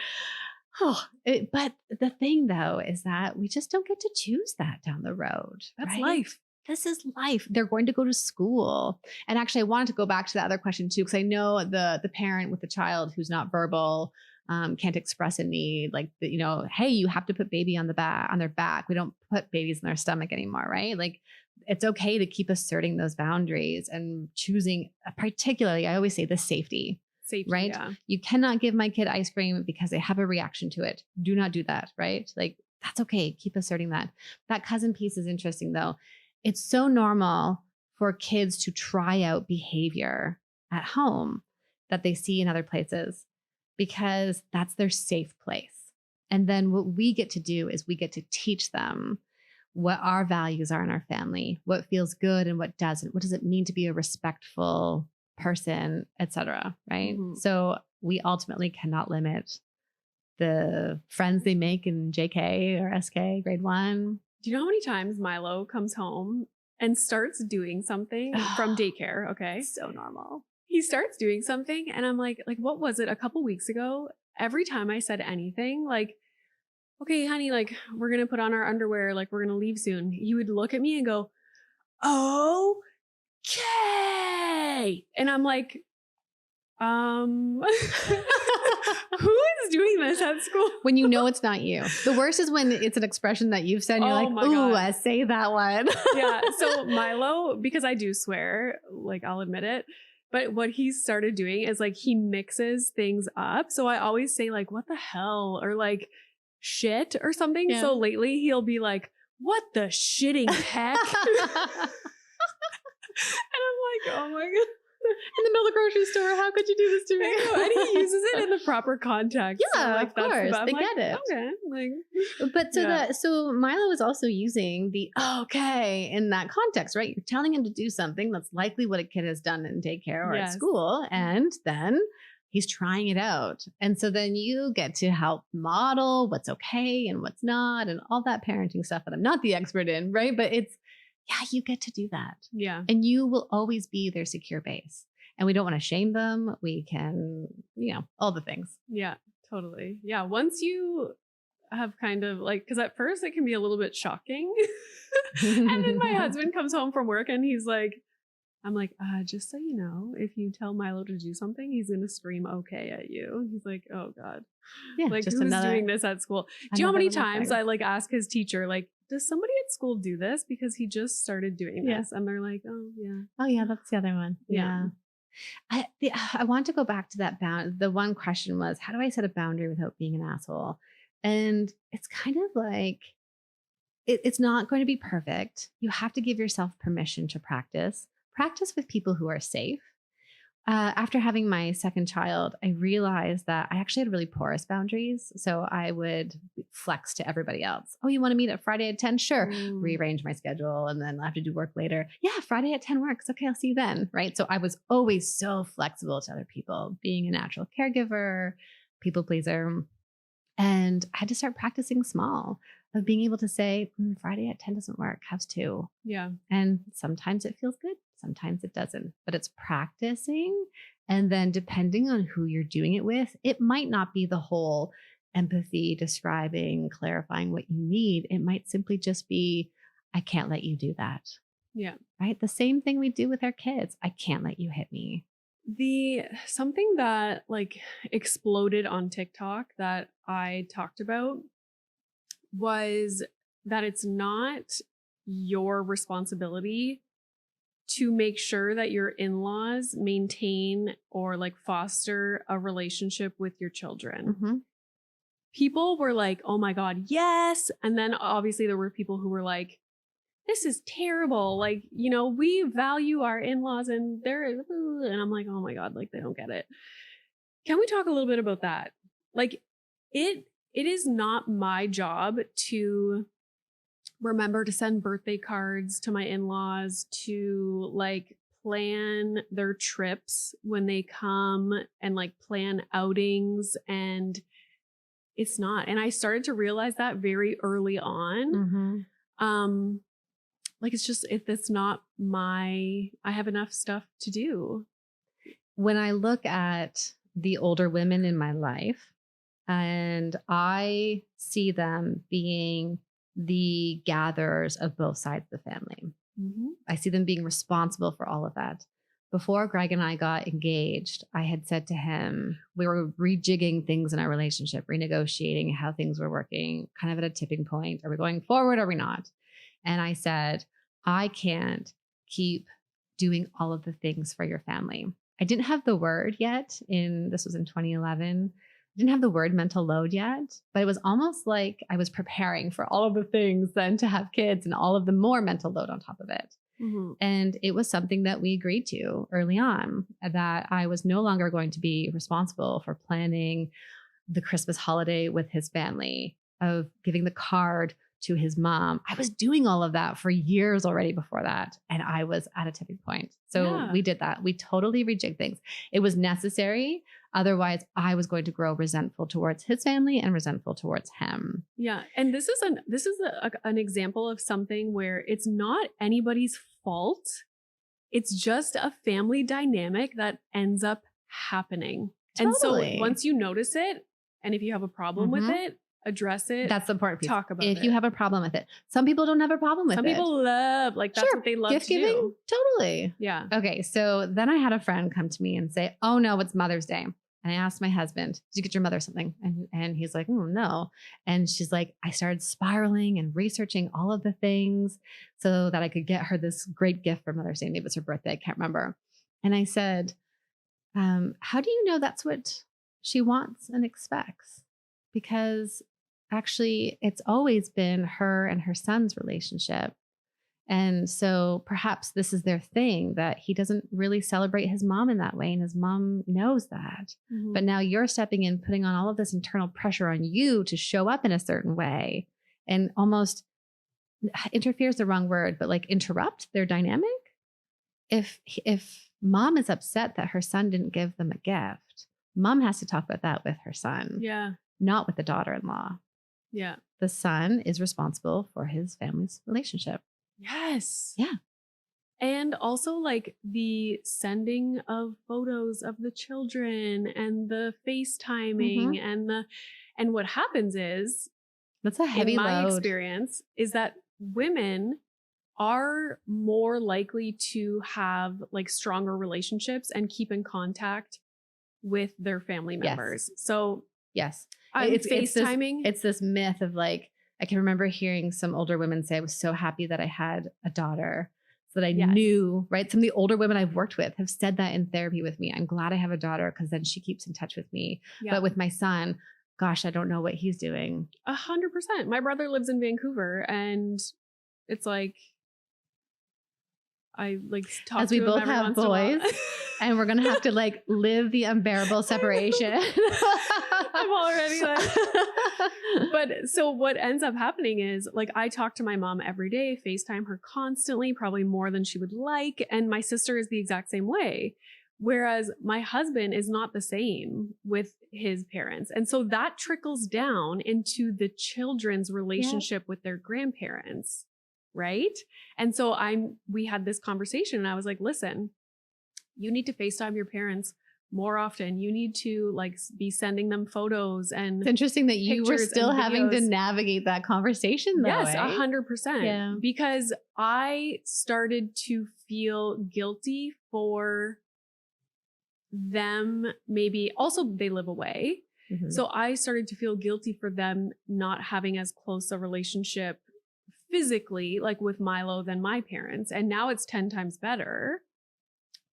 But the thing though, is that we just don't get to choose that down the road. That's life. This is life. They're going to go to school. And actually I wanted to go back to the other question too, because I know the parent with the child who's not verbal, can't express a need, like, you know, hey, you have to put baby on their back. We don't put babies in their stomach anymore, right? Like, it's okay to keep asserting those boundaries and choosing, particularly, I always say, the safety, right? Yeah. You cannot give my kid ice cream because they have a reaction to it. Do not do that, right? Like, that's okay. Keep asserting that. That cousin piece is interesting though. It's so normal for kids to try out behavior at home that they see in other places, because that's their safe place. And then what we get to do is we get to teach them what our values are in our family, what feels good and what doesn't. What does it mean to be a respectful person, etc. Right? So we ultimately cannot limit the friends they make in JK or SK grade 1. Do you know how many times Milo comes home and starts doing something from daycare? Okay. So normal. He starts doing something and I'm like, what was it? A couple weeks ago, every time I said anything, like, okay, honey, like, we're going to put on our underwear, like, we're going to leave soon. He would look at me and go, okay. And I'm like, who is doing this at school? When you know it's not you. The worst is when it's an expression that you've said and you're like, ooh, I say that one. Yeah. So Milo, because I do swear, like, I'll admit it. But what he started doing is, like, he mixes things up. So I always say, like, what the hell? Or like shit or something. Yeah. So lately he'll be like, what the shitting heck? And I'm like, oh my God. in the middle of the grocery store. How could you do this to me? I know, and he uses it in the proper context. Yeah, of course. They get it. Okay. Like, But so Milo is also using the okay in that context, right? You're telling him to do something that's likely what a kid has done in daycare or at school. And then he's trying it out. And so then you get to help model what's okay and what's not and all that parenting stuff that I'm not the expert in, right? But you get to do that. Yeah. And you will always be their secure base. And we don't want to shame them. We can, all the things. Yeah, totally. Yeah. Once you have kind of like, because at first it can be a little bit shocking. And then my husband comes home from work and he's like, I'm like, just so you know, if you tell Milo to do something, he's going to scream okay at you. And he's like, oh God. Yeah, like, who's doing this at school? Do you know how many times I like ask his teacher, like, does somebody at school do this? Because he just started doing this. And they're like, oh yeah. Oh yeah, that's the other one. Yeah. I want to go back to that bound. The one question was, how do I set a boundary without being an asshole? And it's kind of like, it's not going to be perfect. You have to give yourself permission to practice with people who are safe. After having my second child, I realized that I actually had really porous boundaries. So I would flex to everybody else. Oh, you want to meet at Friday at 10? Sure. Rearrange my schedule and then I'll have to do work later. Yeah, Friday at 10 works. Okay, I'll see you then. Right. So I was always so flexible to other people, being a natural caregiver, people pleaser. And I had to start practicing small of being able to say, Friday at 10 doesn't work. How's 2? Yeah. And sometimes it feels good. Sometimes it doesn't, but it's practicing. And then depending on who you're doing it with, it might not be the whole empathy, describing, clarifying what you need. It might simply just be, I can't let you do that. Yeah. Right. The same thing we do with our kids. I can't let you hit me. Something that like exploded on TikTok that I talked about was that it's not your responsibility to make sure that your in-laws maintain or like foster a relationship with your children. Mm-hmm. People were like, oh my God, yes. And then obviously there were people who were like, this is terrible. Like, we value our in-laws and and I'm like, oh my God, like they don't get it. Can we talk a little bit about that? Like it is not my job to remember to send birthday cards to my in-laws, to like plan their trips when they come and like plan outings. And it's not. And I started to realize that very early on. Mm-hmm. Like, it's not I have enough stuff to do. When I look at the older women in my life and I see them being the gatherers of both sides of the family, I see them being responsible for all of that. Before Greg and I got engaged, I had said to him, we were rejigging things in our relationship, renegotiating how things were working, kind of at a tipping point. Are we going forward? Are we not? And I said, I can't keep doing all of the things for your family. I didn't have the word yet this was in 2011. I didn't have the word mental load yet, but it was almost like I was preparing for all of the things then to have kids and all of the more mental load on top of it. Mm-hmm. And it was something that we agreed to early on, that I was no longer going to be responsible for planning the Christmas holiday with his family, of giving the card to his mom. I was doing all of that for years already before that. And I was at a tipping point. So we did that. We totally rejigged things. It was necessary. Otherwise, I was going to grow resentful towards his family and resentful towards him. Yeah. And this is an example of something where it's not anybody's fault. It's just a family dynamic that ends up happening. Totally. And so once you notice it, and if you have a problem with it, address it. That's the important piece. Talk about it. If you have a problem with it. Some people don't have a problem with it. Some people love, like that's what they love gift to giving, do. Totally. Yeah. Okay. So then I had a friend come to me and say, oh no, it's Mother's Day. And I asked my husband, did you get your mother something? And he's like, oh, no. And she's like, I started spiraling and researching all of the things so that I could get her this great gift for Mother's Day. Maybe it's her birthday. I can't remember. And I said, how do you know that's what she wants and expects? Because actually, it's always been her and her son's relationship. And so perhaps this is their thing, that he doesn't really celebrate his mom in that way. And his mom knows that. Mhm. But now you're stepping in, putting on all of this internal pressure on you to show up in a certain way, and almost interfere is the wrong word, but like interrupt their dynamic. If mom is upset that her son didn't give them a gift, mom has to talk about that with her son, Yeah. not with the daughter-in-law. Yeah. The son is responsible for his family's relationship. Yes. Yeah. And also like the sending of photos of the children and the FaceTiming and what happens is, That's a heavy in my load. experience, is that women are more likely to have like stronger relationships and keep in contact with their family members. So Yes. I'm FaceTiming. It's this myth of like, I can remember hearing some older women say, I was so happy that I had a daughter, so that I knew, right? Some of the older women I've worked with have said that in therapy with me. I'm glad I have a daughter because then she keeps in touch with me. Yeah. But with my son, gosh, I don't know what he's doing. 100%. My brother lives in Vancouver, and it's like, I like talk as to we him both every have once in a while. boys, and we're going to have to like live the unbearable separation. I'm already like, but so what ends up happening is like, I talk to my mom every day, FaceTime her constantly, probably more than she would like. And my sister is the exact same way. Whereas my husband is not the same with his parents. And so that trickles down into the children's relationship with their grandparents. Right. And so we had this conversation and I was like, listen, you need to FaceTime your parents more often. You need to like be sending them photos. And it's interesting that you were still having to navigate that conversation though. Yes, 100%. Yeah. Because I started to feel guilty for them. Maybe also they live away. Mm-hmm. So I started to feel guilty for them not having as close a relationship physically, like with Milo, than my parents. And now it's 10 times better.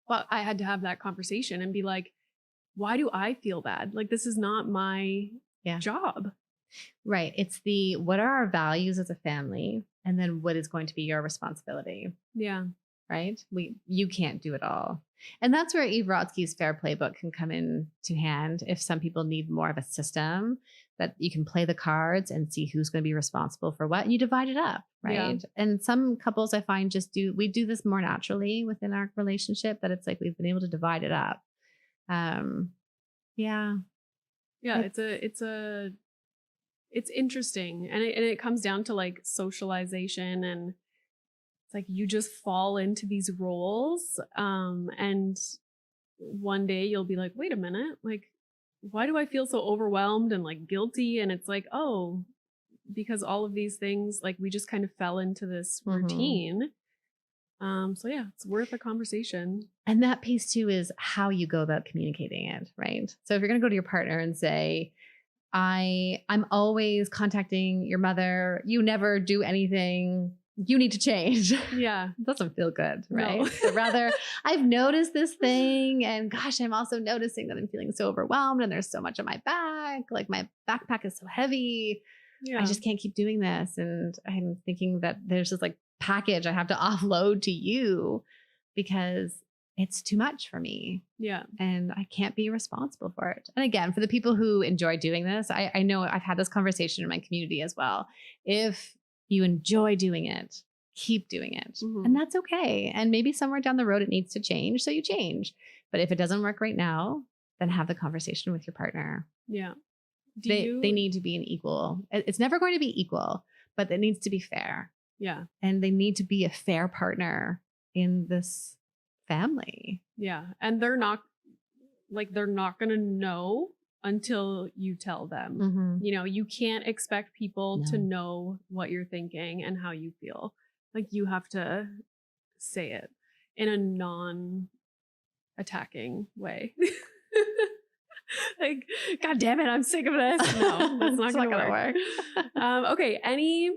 But I had to have that conversation and be like, why do I feel bad? Like, this is not my job. Right. It's what are our values as a family? And then what is going to be your responsibility? Yeah. Right. You can't do it all. And that's where Eve Rodsky's Fair Playbook can come in to hand. If some people need more of a system that you can play the cards and see who's going to be responsible for what, and you divide it up. Right. Yeah. And some couples I find we do this more naturally within our relationship, that it's like we've been able to divide it up. Yeah. It's interesting. And it comes down to like socialization, and it's like you just fall into these roles. And one day you'll be like, wait a minute, like, why do I feel so overwhelmed and like guilty? And it's like, oh, because all of these things, like we just kind of fell into this routine. So yeah, it's worth a conversation. And that piece too is how you go about communicating it, right? So if you're going to go to your partner and say, I'm always contacting your mother, you never do anything, you need to change. Yeah. It doesn't feel good, right? No. But rather, I've noticed this thing, and gosh, I'm also noticing that I'm feeling so overwhelmed and there's so much on my back. Like my backpack is so heavy. Yeah. I just can't keep doing this. And I'm thinking that there's this like package I have to offload to you because it's too much for me. Yeah. And I can't be responsible for it. And again, for the people who enjoy doing this, I know I've had this conversation in my community as well. If you enjoy doing it, keep doing it. Mm-hmm. And that's okay. And maybe somewhere down the road it needs to change. So you change. But if it doesn't work right now, then have the conversation with your partner. Yeah. They need to be an equal. It's never going to be equal, but it needs to be fair. Yeah. And they need to be a fair partner in this family. Yeah. And they're not going to know until you tell them. Mm-hmm. You know, you can't expect people to know what you're thinking and how you feel. Like you have to say it in a non-attacking way. Like, God damn it, I'm sick of this. No, that's not going to work. Okay. Any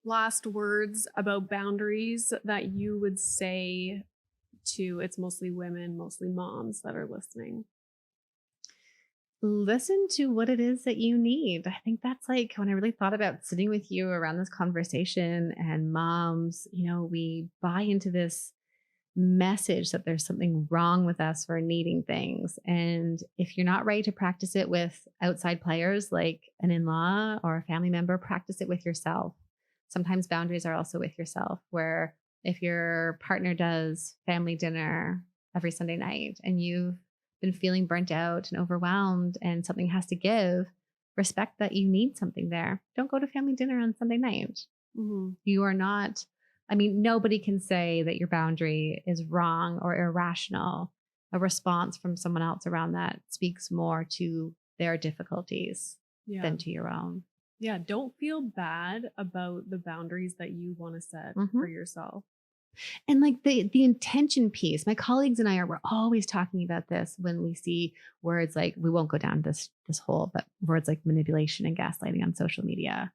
last words about boundaries that you would say to, it's mostly women, mostly moms that are listening? listen to what it is that you need. I think that's like when I really thought about sitting with you around this conversation, and moms, we buy into this message that there's something wrong with us for needing things. And if you're not ready to practice it with outside players like an in-law or a family member, practice it with yourself. Sometimes boundaries are also with yourself, where if your partner does family dinner every Sunday night and you've been feeling burnt out and overwhelmed and something has to give, respect that you need something there. Don't go to family dinner on Sunday night. Mm-hmm. You are not, nobody can say that your boundary is wrong or irrational. A response from someone else around that speaks more to their difficulties than to your own. Yeah. Don't feel bad about the boundaries that you want to set for yourself. And like the intention piece, my colleagues and we're always talking about this when we see words like, we won't go down this hole, but words like manipulation and gaslighting on social media.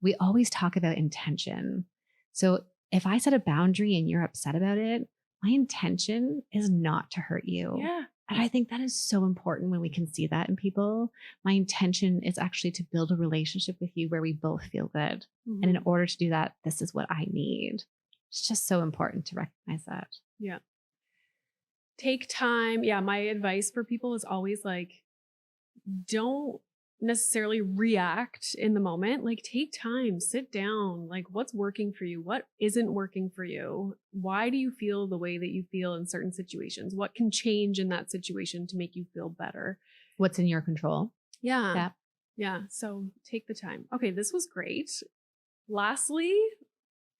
We always talk about intention. So if I set a boundary and you're upset about it, my intention is not to hurt you. Yeah. And I think that is so important when we can see that in people. My intention is actually to build a relationship with you where we both feel good. Mm-hmm. And in order to do that, this is what I need. It's just so important to recognize that. Yeah. Take time. Yeah. My advice for people is always like, don't necessarily react in the moment. Like, take time, sit down. Like, what's working for you? What isn't working for you? Why do you feel the way that you feel in certain situations? What can change in that situation to make you feel better? What's in your control? Yeah. Yeah. So take the time. Okay. This was great. Lastly,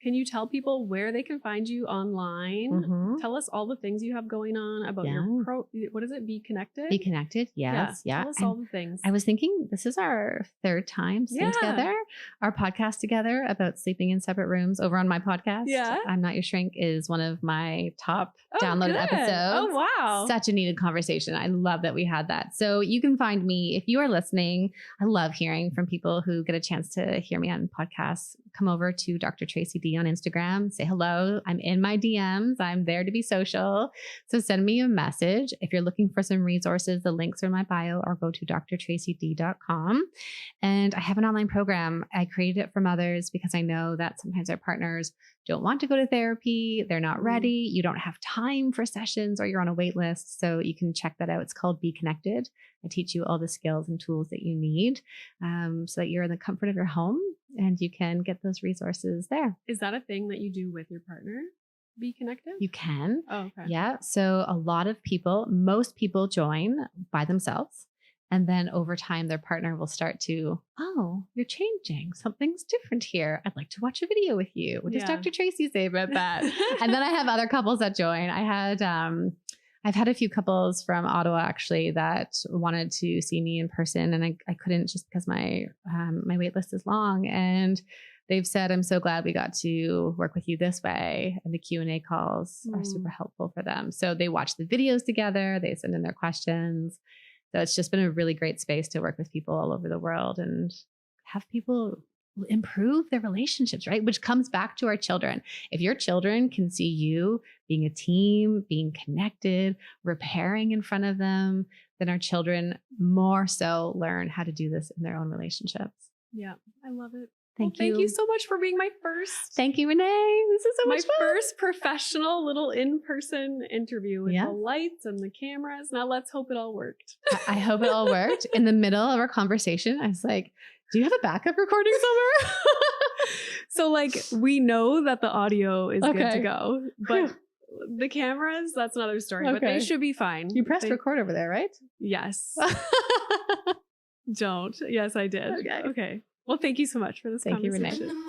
can you tell people where they can find you online? Mm-hmm. Tell us all the things you have going on about your what is it? Be Connected? Be Connected. Yes. Yeah. Tell us all the things. I was thinking this is our third time sitting together, our podcast together about sleeping in separate rooms over on my podcast. Yeah. I'm Not Your Shrink is one of my top downloaded episodes. Oh, wow. Such a needed conversation. I love that we had that. So you can find me if you are listening. I love hearing from people who get a chance to hear me on podcasts. Come over to Dr. Tracy D on Instagram. Say hello. I'm in my DMs. I'm there to be social. So send me a message. If you're looking for some resources, the links are in my bio, or go to drtracyd.com. And I have an online program. I created it for mothers because I know that sometimes our partners don't want to go to therapy. They're not ready. You don't have time for sessions, or you're on a wait list. So you can check that out. It's called Be Connected. I teach you all the skills and tools that you need so that you're in the comfort of your home and you can get those resources there. Is that a thing that you do with your partner? Be Connected? You can. Oh, okay. Yeah. So most people join by themselves. And then over time, their partner will start to, oh, you're changing. Something's different here. I'd like to watch a video with you. What does Dr. Tracy say about that? And then I have other couples that join. I've had a few couples from Ottawa actually that wanted to see me in person, and I couldn't just because my wait list is long. And they've said, I'm so glad we got to work with you this way. And the Q&A calls are super helpful for them. So they watch the videos together. They send in their questions. So it's just been a really great space to work with people all over the world and have people improve their relationships, right? Which comes back to our children. If your children can see you being a team, being connected, repairing in front of them, then our children more so learn how to do this in their own relationships. Yeah, I love it. Thank you. Thank you so much for being my first. Thank you, Renee. This is so much fun. My first professional little in-person interview with the lights and the cameras. Now let's hope it all worked. I hope it all worked. In the middle of our conversation, I was like, do you have a backup recording somewhere? So like, we know that the audio is good to go, but the cameras, that's another story, but they should be fine. You pressed record over there, right? Yes. Don't. Yes, I did. Okay. Well, thank you so much for this conversation. Thank you, Renee.